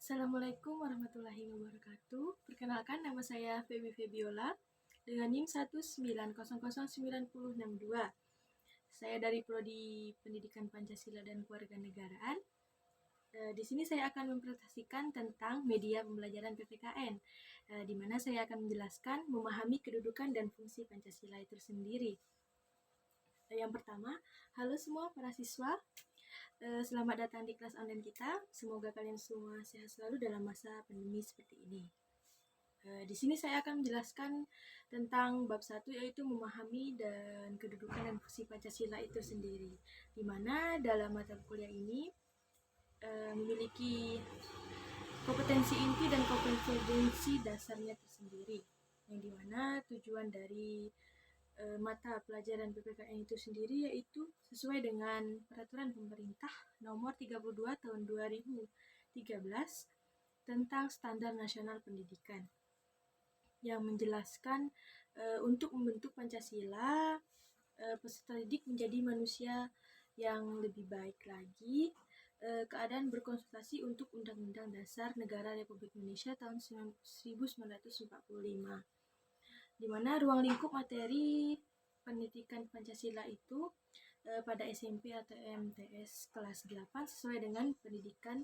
Assalamualaikum warahmatullahi wabarakatuh. Perkenalkan, nama saya Feby Febiola dengan NIM 1900962. Saya dari Prodi Pendidikan Pancasila dan Kewarganegaraan. Di sini saya akan mempresentasikan tentang media pembelajaran PPKN, di mana saya akan menjelaskan memahami kedudukan dan fungsi Pancasila itu sendiri. Yang pertama, halo semua para siswa. Selamat datang di kelas online kita. Semoga kalian semua sehat selalu dalam masa pandemi seperti ini. Di sini saya akan menjelaskan tentang bab 1, yaitu memahami dan kedudukan dan fungsi Pancasila itu sendiri. Di mana dalam mata kuliah ini memiliki kompetensi inti dan kompetensi dasarnya tersendiri. Yang dimana tujuan dari mata pelajaran PPKN itu sendiri yaitu sesuai dengan peraturan pemerintah nomor 32 tahun 2013 tentang standar nasional pendidikan yang menjelaskan untuk membentuk Pancasila peserta didik menjadi manusia yang lebih baik lagi, keadaan berkonsultasi untuk Undang-Undang Dasar Negara Republik Indonesia tahun 1945. Di mana ruang lingkup materi pendidikan Pancasila itu pada SMP atau MTS kelas 8 sesuai dengan pendidikan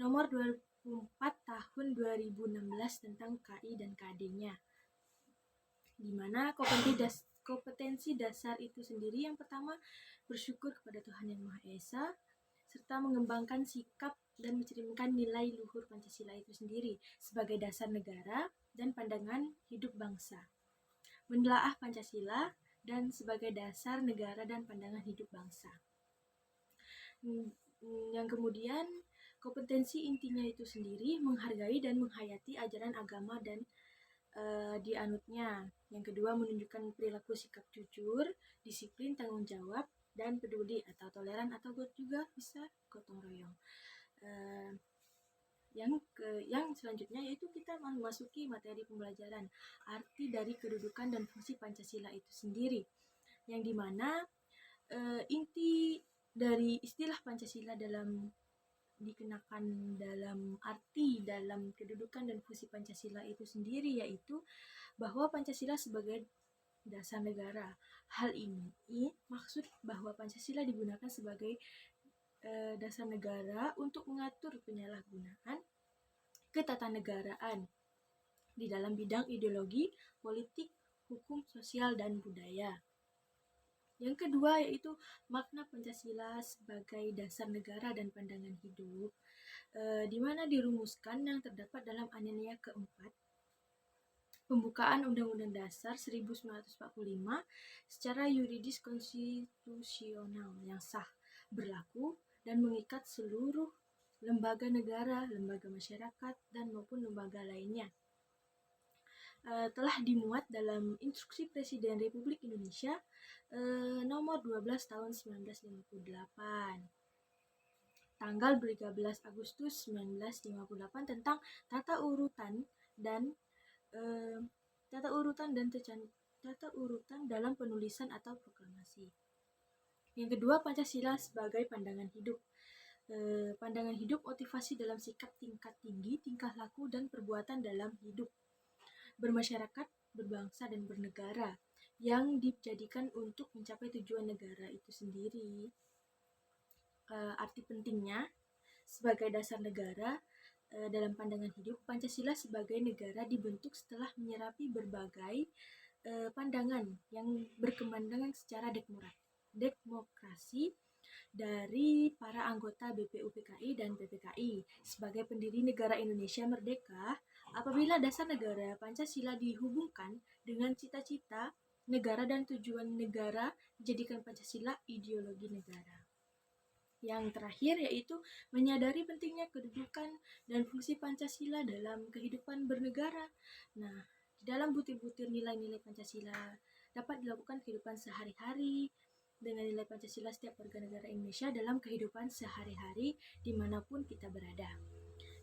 nomor 24 tahun 2016 tentang KI dan KD-nya. Di mana kompetensi dasar itu sendiri yang pertama bersyukur kepada Tuhan Yang Maha Esa serta mengembangkan sikap dan mencerminkan nilai luhur Pancasila itu sendiri sebagai dasar negara dan pandangan hidup bangsa. Menelaah Pancasila dan sebagai dasar negara dan pandangan hidup bangsa. Yang kemudian kompetensi intinya itu sendiri menghargai dan menghayati ajaran agama dan dianutnya. Yang kedua menunjukkan perilaku sikap jujur, disiplin, tanggung jawab, dan peduli atau toleran atau juga bisa gotong royong. Yang selanjutnya yaitu kita memasuki materi pembelajaran arti dari kedudukan dan fungsi Pancasila itu sendiri, yang dimana inti dari istilah Pancasila dikenakan dalam arti dalam kedudukan dan fungsi Pancasila itu sendiri yaitu bahwa Pancasila sebagai dasar negara. Hal ini maksud bahwa Pancasila digunakan sebagai dasar negara untuk mengatur penyalahgunaan ketatanegaraan di dalam bidang ideologi, politik, hukum, sosial, dan budaya. Yang kedua yaitu makna Pancasila sebagai dasar negara dan pandangan hidup, di mana dirumuskan yang terdapat dalam alinea keempat pembukaan Undang-Undang Dasar 1945 secara yuridis konstitusional yang sah, berlaku, dan mengikat seluruh lembaga negara, lembaga masyarakat, dan maupun lembaga lainnya. Telah dimuat dalam Instruksi Presiden Republik Indonesia nomor 12 tahun 1958 tanggal 13 Agustus 1958 tentang tata urutan dalam penulisan atau proklamasi. Yang kedua, Pancasila sebagai pandangan hidup. Pandangan hidup motivasi dalam sikap tingkat tinggi, tingkah laku, dan perbuatan dalam hidup bermasyarakat, berbangsa, dan bernegara yang dijadikan untuk mencapai tujuan negara itu sendiri. Arti pentingnya sebagai dasar negara dalam pandangan hidup, Pancasila sebagai negara dibentuk setelah menyerapi berbagai pandangan yang berkemandangan secara demokrasi dari para anggota BPUPKI dan PPKI sebagai pendiri negara Indonesia merdeka apabila dasar negara Pancasila dihubungkan dengan cita-cita negara dan tujuan negara dijadikan Pancasila ideologi negara. Yang terakhir yaitu menyadari pentingnya kedudukan dan fungsi Pancasila dalam kehidupan bernegara. Nah, di dalam butir-butir nilai-nilai Pancasila dapat dilakukan kehidupan sehari-hari dengan nilai Pancasila setiap warga negara Indonesia dalam kehidupan sehari-hari dimanapun kita berada.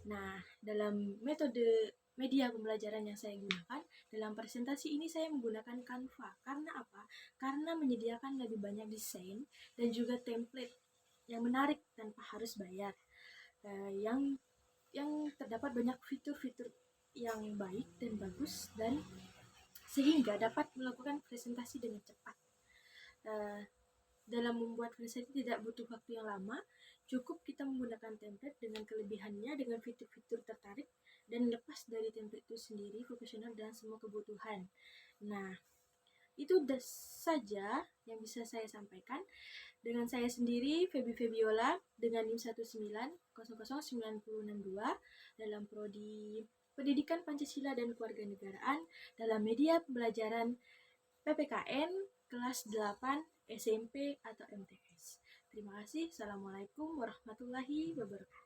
Nah, dalam metode media pembelajaran yang saya gunakan dalam presentasi ini saya menggunakan Canva. Karena apa? Karena menyediakan lebih banyak desain dan juga template yang menarik tanpa harus bayar, yang yang terdapat banyak fitur-fitur yang baik dan bagus, dan sehingga dapat melakukan presentasi dengan cepat. Dalam membuat presentasi tidak butuh waktu yang lama, cukup kita menggunakan template dengan kelebihannya, dengan fitur-fitur tertarik, dan lepas dari template itu sendiri, profesional dan semua kebutuhan. Nah, itu saja yang bisa saya sampaikan. Dengan saya sendiri, Feby Febiola, dengan NIM 1900962 dalam Prodi Pendidikan Pancasila dan Kewarganegaraan dalam media pembelajaran PPKN kelas 8 SMP atau MTS. Terima kasih. Assalamualaikum warahmatullahi wabarakatuh.